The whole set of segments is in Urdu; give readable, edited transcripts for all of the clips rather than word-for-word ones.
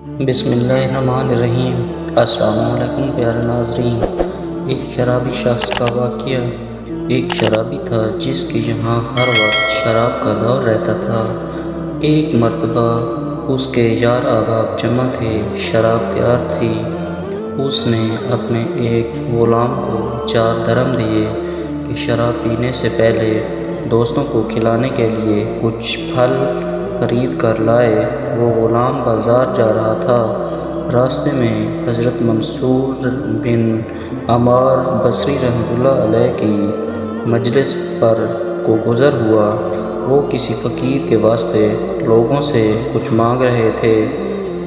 بسم اللہ الرحمن الرحیم۔ السلام علیکم پیارے ناظرین۔ ایک شرابی شخص کا واقعہ۔ ایک شرابی تھا جس کے یہاں ہر وقت شراب کا دور رہتا تھا۔ ایک مرتبہ اس کے یار احباب جمع تھے، شراب تیار تھی۔ اس نے اپنے ایک غلام کو 4 درہم دیے کہ شراب پینے سے پہلے دوستوں کو کھلانے کے لیے کچھ پھل خرید کر لائے۔ وہ غلام بازار جا رہا تھا۔ راستے میں حضرت منصور بن عمار بصری رحمۃ اللہ علیہ کی مجلس پر کو گزر ہوا۔ وہ کسی فقیر کے واسطے لوگوں سے کچھ مانگ رہے تھے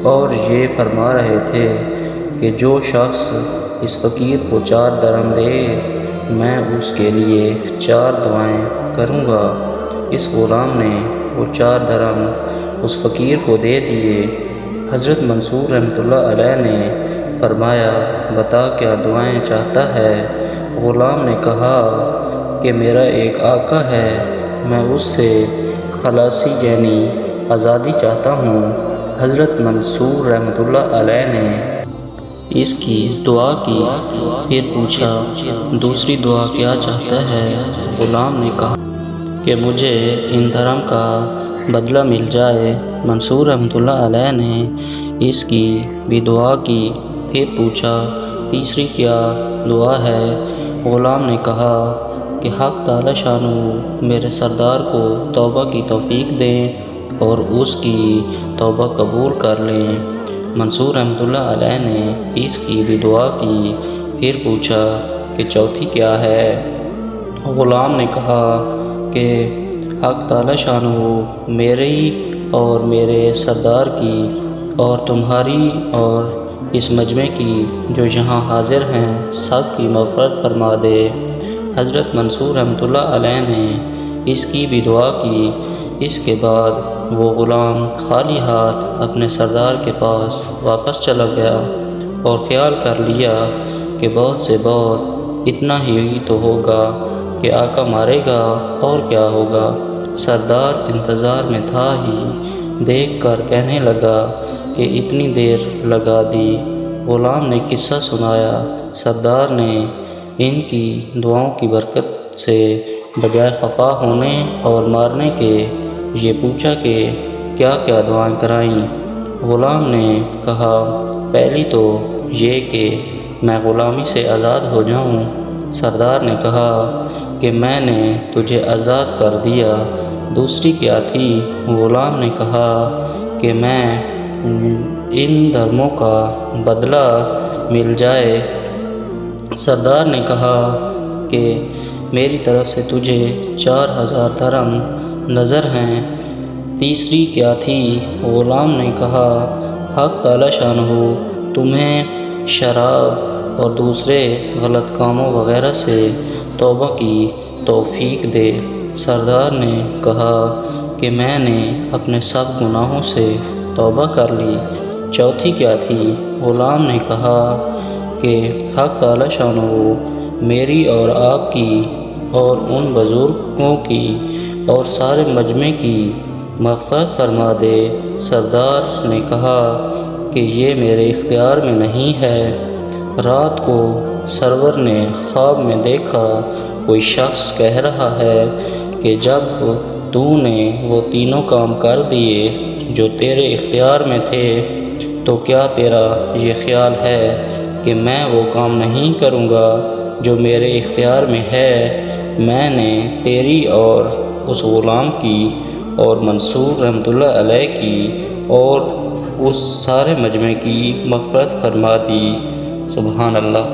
اور یہ فرما رہے تھے کہ جو شخص اس فقیر کو 4 درہم دے میں اس کے لیے 4 دعائیں کروں گا۔ اس غلام نے وہ 4 درہم اس فقیر کو دے دیے۔ حضرت منصور رحمۃ اللہ علیہ نے فرمایا، بتا کیا دعائیں چاہتا ہے؟ غلام نے کہا کہ میرا ایک آقا ہے، میں اس سے خلاصی یعنی آزادی چاہتا ہوں۔ حضرت منصور رحمۃ اللہ علیہ نے اس کی دعا کی، پھر پوچھا دوسری دعا کیا چاہتا ہے؟ غلام نے کہا کہ مجھے ان درہم کا بدلہ مل جائے۔ منصور رحمۃ اللہ علیہ نے اس کی بھی دعا کی، پھر پوچھا تیسری کیا دعا ہے؟ غلام نے کہا کہ حق تعالی شانہ میرے سردار کو توبہ کی توفیق دیں اور اس کی توبہ قبول کر لیں۔ منصور رحمۃ اللہ علیہ نے اس کی بھی دعا کی، پھر پوچھا کہ چوتھی کیا ہے؟ غلام نے کہا کہ حق تعالی شانہ میری اور میرے سردار کی اور تمہاری اور اس مجمع کی جو یہاں حاضر ہیں سب کی مغفرت فرما دے۔ حضرت منصور رحمۃ اللہ علیہ نے اس کی بھی دعا کی۔ اس کے بعد وہ غلام خالی ہاتھ اپنے سردار کے پاس واپس چلا گیا اور خیال کر لیا کہ بہت سے بہت اتنا ہی تو ہوگا کہ آقا مارے گا اور کیا ہوگا۔ سردار انتظار میں تھا ہی، دیکھ کر کہنے لگا کہ اتنی دیر لگا دی۔ غلام نے قصہ سنایا۔ سردار نے ان کی دعاؤں کی برکت سے بجائے خفا ہونے اور مارنے کے یہ پوچھا کہ کیا کیا دعائیں کرائیں؟ غلام نے کہا پہلی تو یہ کہ میں غلامی سے آزاد ہو جاؤں۔ سردار نے کہا کہ میں نے تجھے آزاد کر دیا۔ دوسری کیا تھی؟ غلام نے کہا کہ میں ان درہموں کا بدلہ مل جائے۔ سردار نے کہا کہ میری طرف سے تجھے 4000 درہم نظر ہیں۔ تیسری کیا تھی؟ غلام نے کہا حق تعالی شانہ تمہیں شراب اور دوسرے غلط کاموں وغیرہ سے توبہ کی توفیق دے۔ سردار نے کہا کہ میں نے اپنے سب گناہوں سے توبہ کر لی۔ چوتھی کیا تھی؟ غلام نے کہا کہ حق تعالی شانہ میری اور آپ کی اور ان بزرگوں کی اور سارے مجمع کی مغفرت فرما دے۔ سردار نے کہا کہ یہ میرے اختیار میں نہیں ہے۔ رات کو سرور نے خواب میں دیکھا کوئی شخص کہہ رہا ہے کہ جب تو نے وہ تینوں کام کر دیے جو تیرے اختیار میں تھے تو کیا تیرا یہ خیال ہے کہ میں وہ کام نہیں کروں گا جو میرے اختیار میں ہے؟ میں نے تیری اور اس غلام کی اور منصور رحمۃ اللہ علیہ کی اور اس سارے مجمع کی مغفرت فرما دی۔ سبحان اللہ۔